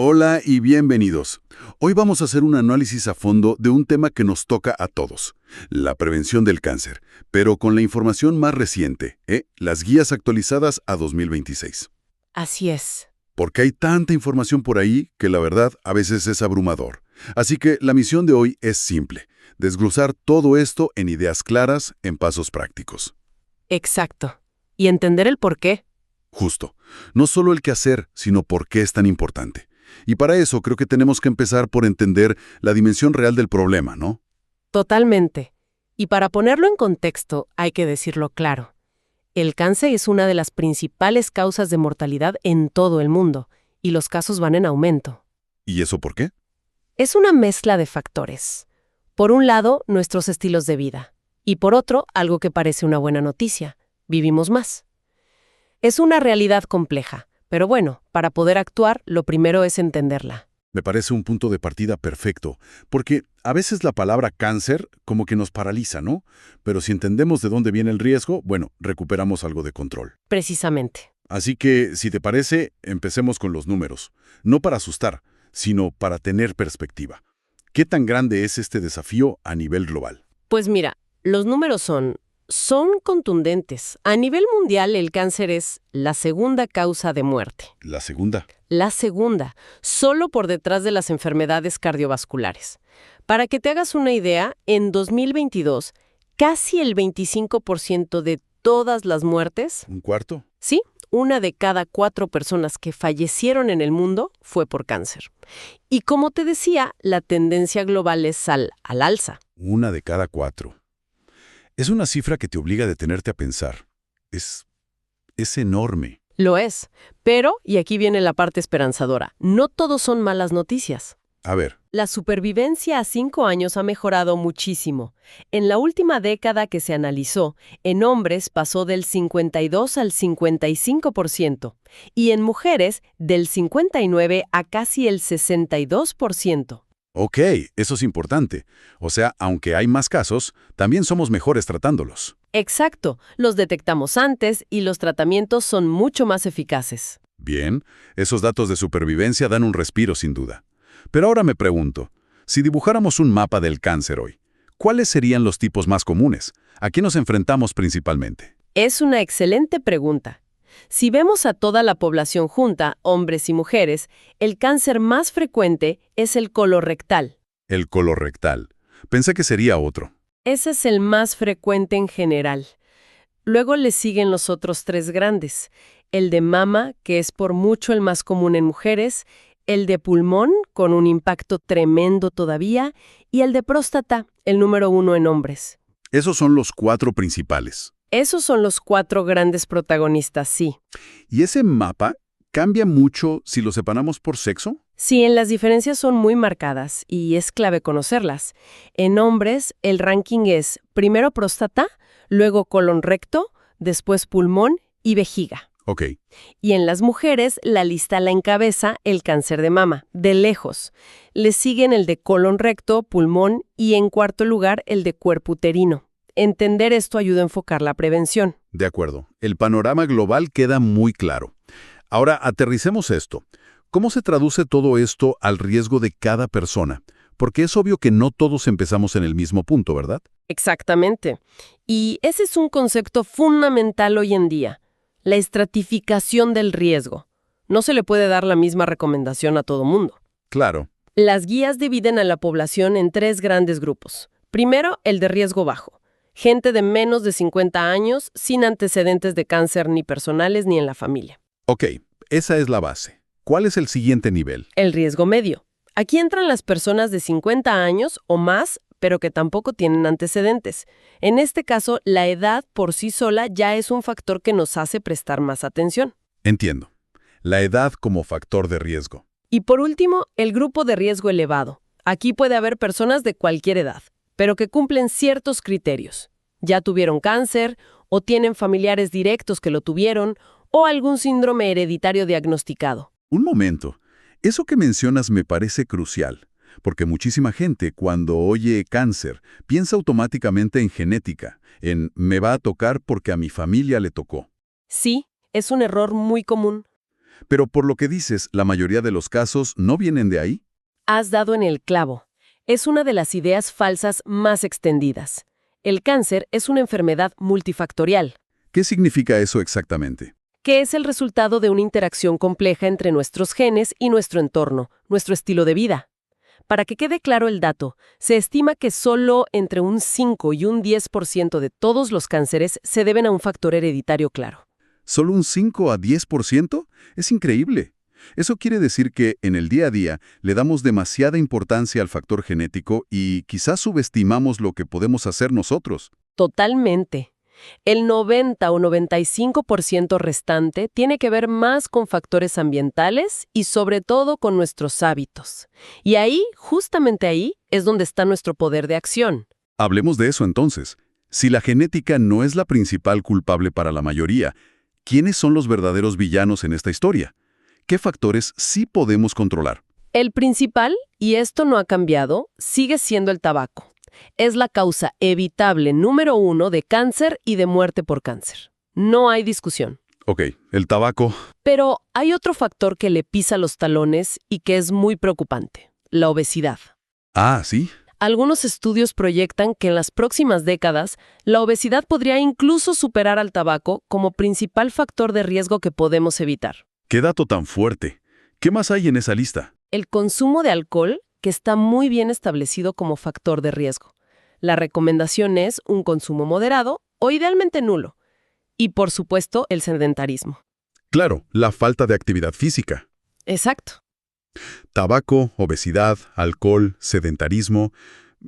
Hola y bienvenidos. Hoy vamos a hacer un análisis a fondo de un tema que nos toca a todos, la prevención del cáncer, pero con la información más reciente, las guías actualizadas a 2026. Así es. Porque hay tanta información por ahí que la verdad a veces es abrumador. Así que la misión de hoy es simple, desglosar todo esto en ideas claras, en pasos prácticos. Exacto. Y entender el por qué. Justo. No solo el qué hacer, sino por qué es tan importante. Y para eso creo que tenemos que empezar por entender la dimensión real del problema, ¿no? Totalmente. Y para ponerlo en contexto, hay que decirlo claro. El cáncer es una de las principales causas de mortalidad en todo el mundo, y los casos van en aumento. ¿Y eso por qué? Es una mezcla de factores. Por un lado, nuestros estilos de vida. Y por otro, algo que parece una buena noticia. Vivimos más. Es una realidad compleja. Pero bueno, para poder actuar, lo primero es entenderla. Me parece un punto de partida perfecto, porque a veces la palabra cáncer como que nos paraliza, ¿no? Pero si entendemos de dónde viene el riesgo, bueno, recuperamos algo de control. Precisamente. Así que, si te parece, empecemos con los números. No para asustar, sino para tener perspectiva. ¿Qué tan grande es este desafío a nivel global? Pues mira, los números son contundentes. A nivel mundial, el cáncer es la segunda causa de muerte. ¿La segunda? La segunda, solo por detrás de las enfermedades cardiovasculares. Para que te hagas una idea, en 2022, casi el 25% de todas las muertes, ¿Un cuarto? sí, una de cada 4 personas que fallecieron en el mundo fue por cáncer. Y como te decía, la tendencia global es al alza. Una de cada 4. Es una cifra que te obliga a detenerte a pensar. Es enorme. Lo es, pero, y aquí viene la parte esperanzadora, no todos son malas noticias. A ver, La supervivencia a 5 años ha mejorado muchísimo. En la última década que se analizó, en hombres pasó del 52 al 55% y en mujeres del 59 a casi el 62%. ok, eso es importante. O sea, aunque hay más casos, también somos mejores tratándolos. Exacto, los detectamos antes y los tratamientos son mucho más eficaces. Bien, esos datos de supervivencia dan un respiro sin duda. Pero ahora me pregunto, si dibujáramos un mapa del cáncer hoy, ¿cuáles serían los tipos más comunes? ¿A qué nos enfrentamos principalmente? Es una excelente pregunta. Si vemos a toda la población junta, hombres y mujeres, el cáncer más frecuente es el colorectal. El colorectal. Pensé que sería otro. Ese es el más frecuente en general. Luego le siguen los otros 3 grandes. El de mama, que es por mucho el más común en mujeres, el de pulmón, con un impacto tremendo todavía, y el de próstata, el número 1 en hombres. Esos son los 4 principales. Esos son los 4 grandes protagonistas, sí. ¿Y ese mapa cambia mucho si lo separamos por sexo? Sí, las diferencias son muy marcadas y es clave conocerlas. En hombres, el ranking es primero próstata, luego colon recto, después pulmón y vejiga. Ok. Y en las mujeres, la lista la encabeza el cáncer de mama, de lejos. Le siguen el de colon recto, pulmón y en cuarto lugar el de cuerpo uterino. Entender esto ayuda a enfocar la prevención. De acuerdo. El panorama global queda muy claro. Ahora, aterricemos esto. ¿Cómo se traduce todo esto al riesgo de cada persona? Porque es obvio que no todos empezamos en el mismo punto, ¿verdad? Exactamente. Y ese es un concepto fundamental hoy en día. La estratificación del riesgo. No se le puede dar la misma recomendación a todo mundo. Claro. Las guías dividen a la población en 3 grandes grupos. Primero, el de riesgo bajo. Gente de menos de 50 años, sin antecedentes de cáncer ni personales ni en la familia. Ok, esa es la base. ¿Cuál es el siguiente nivel? El riesgo medio. Aquí entran las personas de 50 años o más, pero que tampoco tienen antecedentes. En este caso, la edad por sí sola ya es un factor que nos hace prestar más atención. Entiendo. La edad como factor de riesgo. Y por último, el grupo de riesgo elevado. Aquí puede haber personas de cualquier edad, pero que cumplen ciertos criterios. Ya tuvieron cáncer, o tienen familiares directos que lo tuvieron, o algún síndrome hereditario diagnosticado. Un momento. Eso que mencionas me parece crucial, porque muchísima gente cuando oye cáncer piensa automáticamente en genética, en me va a tocar porque a mi familia le tocó. Sí, es un error muy común. Pero por lo que dices, la mayoría de los casos no vienen de ahí. Has dado en el clavo. Es una de las ideas falsas más extendidas. El cáncer es una enfermedad multifactorial, ¿Qué significa eso exactamente? que es el resultado de una interacción compleja entre nuestros genes y nuestro entorno, nuestro estilo de vida. Para que quede claro el dato, se estima que solo entre un 5 y un 10% de todos los cánceres se deben a un factor hereditario claro. ¿Solo un 5 a 10%? Es increíble. Eso quiere decir que en el día a día le damos demasiada importancia al factor genético y quizás subestimamos lo que podemos hacer nosotros. Totalmente. El 90 o 95% restante tiene que ver más con factores ambientales y sobre todo con nuestros hábitos. Y ahí, justamente ahí, es donde está nuestro poder de acción. Hablemos de eso entonces. Si la genética no es la principal culpable para la mayoría, ¿quiénes son los verdaderos villanos en esta historia? ¿Qué factores sí podemos controlar? El principal, y esto no ha cambiado, sigue siendo el tabaco. Es la causa evitable número 1 de cáncer y de muerte por cáncer. No hay discusión. Ok, el tabaco. Pero hay otro factor que le pisa los talones y que es muy preocupante: la obesidad. Ah, sí. Algunos estudios proyectan que en las próximas décadas, la obesidad podría incluso superar al tabaco como principal factor de riesgo que podemos evitar. ¿Qué dato tan fuerte? ¿Qué más hay en esa lista? El consumo de alcohol, que está muy bien establecido como factor de riesgo. La recomendación es un consumo moderado o idealmente nulo. Y por supuesto, el sedentarismo. Claro, la falta de actividad física. Exacto. Tabaco, obesidad, alcohol, sedentarismo.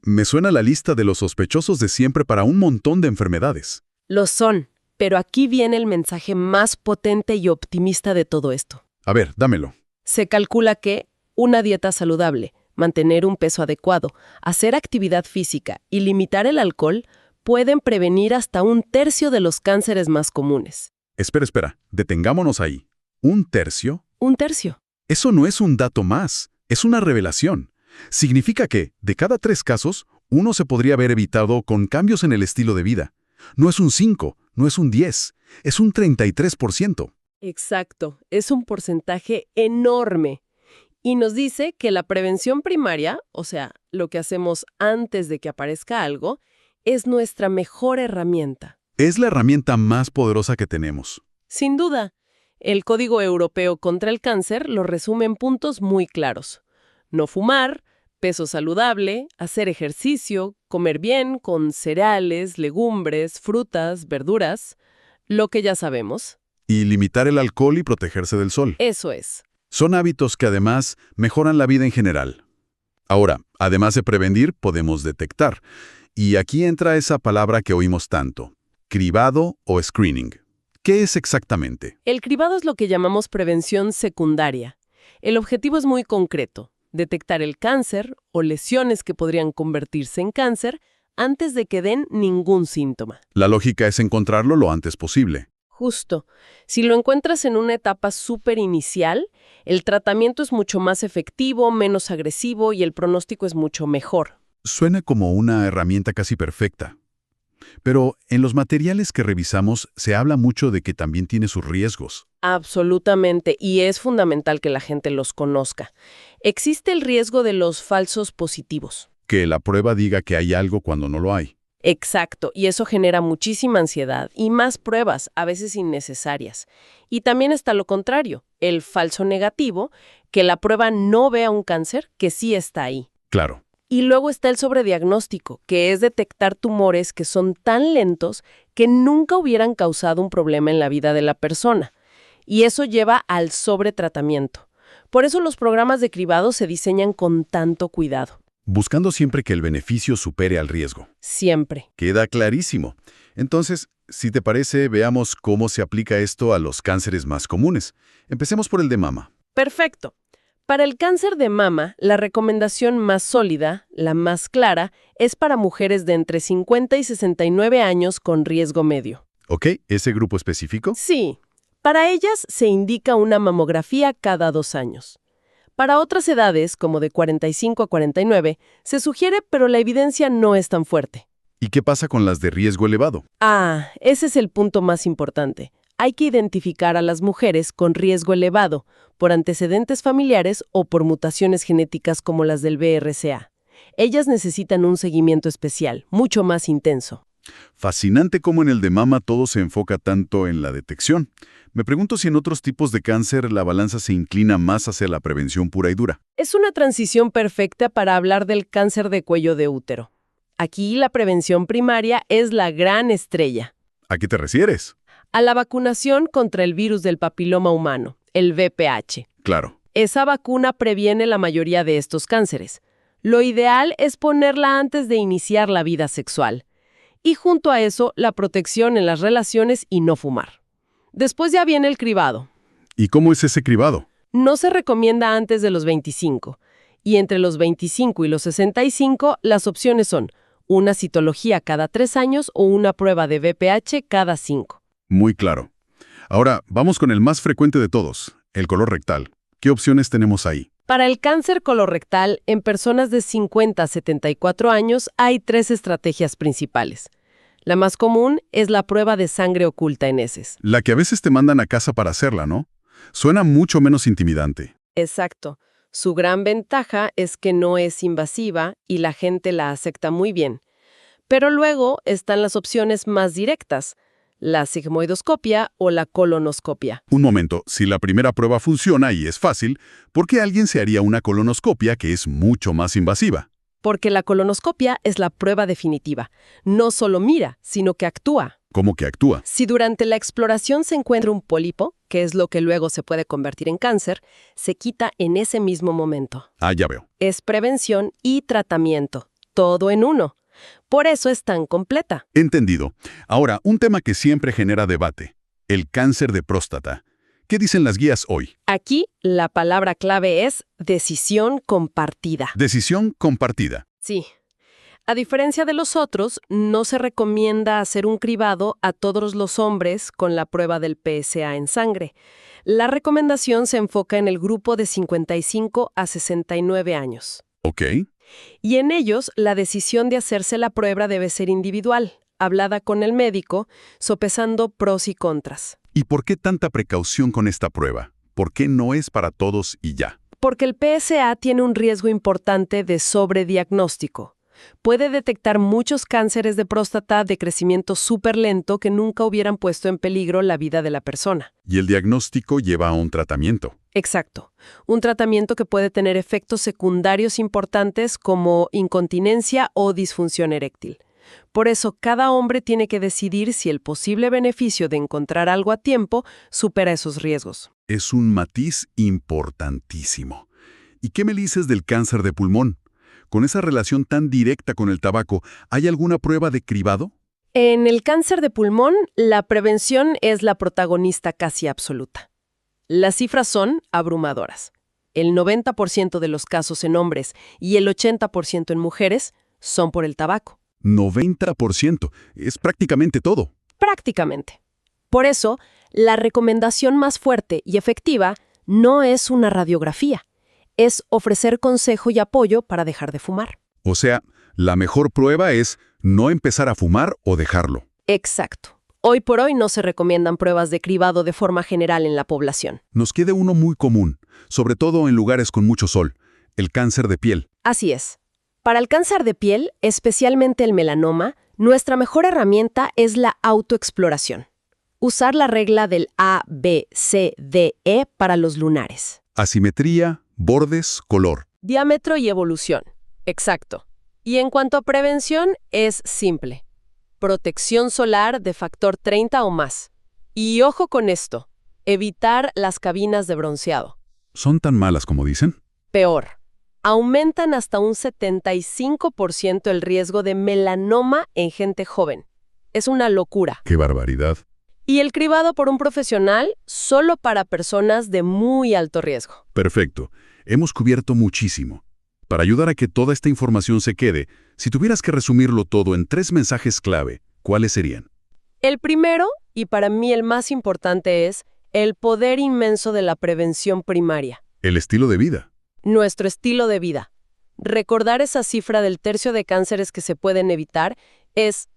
Me suena la lista de los sospechosos de siempre para un montón de enfermedades. Lo son, pero aquí viene el mensaje más potente y optimista de todo esto. A ver, dámelo. Se calcula que una dieta saludable, mantener un peso adecuado, hacer actividad física y limitar el alcohol pueden prevenir hasta un tercio de los cánceres más comunes. Espera, detengámonos ahí. ¿Un tercio? Un tercio. Eso no es un dato más, es una revelación. Significa que, de cada 3 casos, uno se podría haber evitado con cambios en el estilo de vida. No es un 5, no es un 10, es un 33%. Exacto, es un porcentaje enorme. Y nos dice que la prevención primaria, o sea, lo que hacemos antes de que aparezca algo, es nuestra mejor herramienta. Es la herramienta más poderosa que tenemos. Sin duda, el Código Europeo contra el Cáncer lo resume en puntos muy claros. No fumar, peso saludable, hacer ejercicio, comer bien con cereales, legumbres, frutas, verduras, lo que ya sabemos. Y limitar el alcohol y protegerse del sol. Eso es. Son hábitos que además mejoran la vida en general. Ahora, además de prevenir, podemos detectar. Y aquí entra esa palabra que oímos tanto, cribado o screening. ¿Qué es exactamente? El cribado es lo que llamamos prevención secundaria. El objetivo es muy concreto: detectar el cáncer o lesiones que podrían convertirse en cáncer antes de que den ningún síntoma. La lógica es encontrarlo lo antes posible. Justo. Si lo encuentras en una etapa súper inicial, el tratamiento es mucho más efectivo, menos agresivo y el pronóstico es mucho mejor. Suena como una herramienta casi perfecta. Pero en los materiales que revisamos se habla mucho de que también tiene sus riesgos. Absolutamente, y es fundamental que la gente los conozca. Existe el riesgo de los falsos positivos. Que la prueba diga que hay algo cuando no lo hay. Exacto, y eso genera muchísima ansiedad y más pruebas, a veces innecesarias. Y también está lo contrario, el falso negativo, que la prueba no vea un cáncer que sí está ahí. Claro. Y luego está el sobrediagnóstico, que es detectar tumores que son tan lentos que nunca hubieran causado un problema en la vida de la persona. Y eso lleva al sobretratamiento. Por eso los programas de cribado se diseñan con tanto cuidado. Buscando siempre que el beneficio supere al riesgo. Siempre. Queda clarísimo. Entonces, si te parece, veamos cómo se aplica esto a los cánceres más comunes. Empecemos por el de mama. Perfecto. Para el cáncer de mama, la recomendación más sólida, la más clara, es para mujeres de entre 50 y 69 años con riesgo medio. ¿Ok? ¿Ese grupo específico? Sí. Para ellas se indica una mamografía cada 2 años. Para otras edades, como de 45 a 49, se sugiere, pero la evidencia no es tan fuerte. ¿Y qué pasa con las de riesgo elevado? Ah, ese es el punto más importante. hay que identificar a las mujeres con riesgo elevado por antecedentes familiares o por mutaciones genéticas como las del BRCA. Ellas necesitan un seguimiento especial, mucho más intenso. Fascinante cómo en el de mama todo se enfoca tanto en la detección. Me pregunto si en otros tipos de cáncer la balanza se inclina más hacia la prevención pura y dura. Es una transición perfecta para hablar del cáncer de cuello de útero. Aquí la prevención primaria es la gran estrella. ¿A qué te refieres? A la vacunación contra el virus del papiloma humano, el VPH. Claro. Esa vacuna previene la mayoría de estos cánceres. Lo ideal es ponerla antes de iniciar la vida sexual. Y junto a eso, la protección en las relaciones y no fumar. Después ya viene el cribado. ¿Y cómo es ese cribado? No se recomienda antes de los 25. Y entre los 25 y los 65, las opciones son una citología cada 3 años o una prueba de VPH cada 5. Muy claro. Ahora, vamos con el más frecuente de todos, el color rectal. ¿Qué opciones tenemos ahí? Para el cáncer colorectal, en personas de 50 a 74 años hay 3 estrategias principales. La más común es la prueba de sangre oculta en heces. La que a veces te mandan a casa para hacerla, ¿no? Suena mucho menos intimidante. Exacto. Su gran ventaja es que no es invasiva y la gente la acepta muy bien. Pero luego están las opciones más directas, la sigmoidoscopia o la colonoscopia. Un momento, si la primera prueba funciona y es fácil, ¿por qué alguien se haría una colonoscopia que es mucho más invasiva? Porque la colonoscopia es la prueba definitiva. No solo mira, sino que actúa. ¿Cómo que actúa? Si durante la exploración se encuentra un pólipo, que es lo que luego se puede convertir en cáncer, se quita en ese mismo momento. Ah, ya veo. Es prevención y tratamiento, todo en uno. Por eso es tan completa. Entendido. Ahora, un tema que siempre genera debate, el cáncer de próstata. ¿Qué dicen las guías hoy? Aquí la palabra clave es decisión compartida. Decisión compartida. Sí. A diferencia de los otros, no se recomienda hacer un cribado a todos los hombres con la prueba del PSA en sangre. La recomendación se enfoca en el grupo de 55 a 69 años. Ok. Y en ellos, la decisión de hacerse la prueba debe ser individual, hablada con el médico, sopesando pros y contras. ¿Y por qué tanta precaución con esta prueba? ¿Por qué no es para todos y ya? Porque el PSA tiene un riesgo importante de sobrediagnóstico. Puede detectar muchos cánceres de próstata de crecimiento súper lento que nunca hubieran puesto en peligro la vida de la persona. Y el diagnóstico lleva a un tratamiento. Exacto. Un tratamiento que puede tener efectos secundarios importantes como incontinencia o disfunción eréctil. Por eso, cada hombre tiene que decidir si el posible beneficio de encontrar algo a tiempo supera esos riesgos. Es un matiz importantísimo. ¿Y qué me dices del cáncer de pulmón? Con esa relación tan directa con el tabaco, ¿hay alguna prueba de cribado? En el cáncer de pulmón, la prevención es la protagonista casi absoluta. Las cifras son abrumadoras. El 90% de los casos en hombres y el 80% en mujeres son por el tabaco. 90%. Es prácticamente todo. Prácticamente. Por eso, la recomendación más fuerte y efectiva no es una radiografía. Es ofrecer consejo y apoyo para dejar de fumar. O sea, la mejor prueba es no empezar a fumar o dejarlo. Exacto. Hoy por hoy no se recomiendan pruebas de cribado de forma general en la población. Nos queda uno muy común, sobre todo en lugares con mucho sol, el cáncer de piel. Así es. Para el cáncer de piel, especialmente el melanoma, nuestra mejor herramienta es la autoexploración. Usar la regla del ABCDE para los lunares. Asimetría, bordes, color. Diámetro y evolución. Exacto. Y en cuanto a prevención, es simple. Protección solar de factor 30 o más. Y ojo con esto, evitar las cabinas de bronceado. ¿Son tan malas como dicen? Peor. Aumentan hasta un 75% el riesgo de melanoma en gente joven. Es una locura. ¡Qué barbaridad! Y el cribado por un profesional solo para personas de muy alto riesgo. Perfecto. Hemos cubierto muchísimo. Para ayudar a que toda esta información se quede, si tuvieras que resumirlo todo en 3 mensajes clave, ¿cuáles serían? El primero, y para mí el más importante, es el poder inmenso de la prevención primaria. El estilo de vida. Nuestro estilo de vida. Recordar esa cifra del tercio de cánceres que se pueden evitar es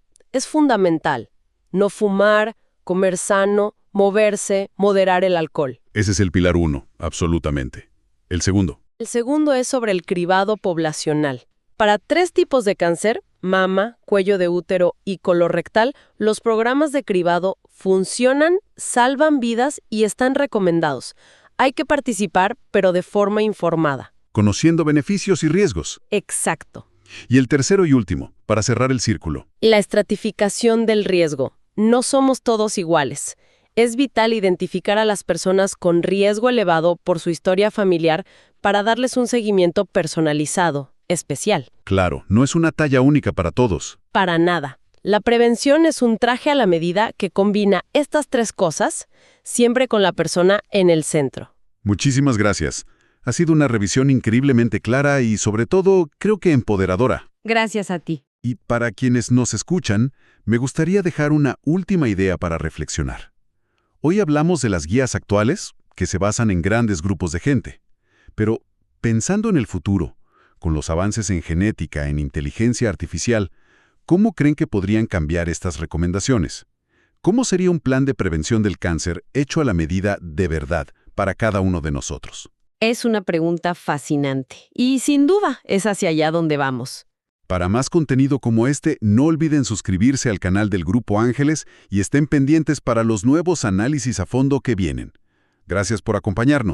fundamental. No fumar, comer sano, moverse, moderar el alcohol. Ese es el pilar 1, absolutamente. El segundo. El segundo es sobre el cribado poblacional. Para 3 tipos de cáncer, mama, cuello de útero y colorectal, los programas de cribado funcionan, salvan vidas y están recomendados. Hay que participar, pero de forma informada. Conociendo beneficios y riesgos. Exacto. Y el tercero y último, para cerrar el círculo. La estratificación del riesgo. No somos todos iguales. Es vital identificar a las personas con riesgo elevado por su historia familiar para darles un seguimiento personalizado, especial. Claro, no es una talla única para todos. Para nada. La prevención es un traje a la medida que combina estas 3 cosas, siempre con la persona en el centro. Muchísimas gracias. Ha sido una revisión increíblemente clara y, sobre todo, creo que empoderadora. Gracias a ti. Y para quienes nos escuchan, me gustaría dejar una última idea para reflexionar. Hoy hablamos de las guías actuales, que se basan en grandes grupos de gente. Pero, pensando en el futuro, con los avances en genética, en inteligencia artificial, ¿cómo creen que podrían cambiar estas recomendaciones? ¿Cómo sería un plan de prevención del cáncer hecho a la medida de verdad para cada uno de nosotros? Es una pregunta fascinante y sin duda es hacia allá donde vamos. Para más contenido como este, no olviden suscribirse al canal del Grupo Ángeles y estén pendientes para los nuevos análisis a fondo que vienen. Gracias por acompañarnos.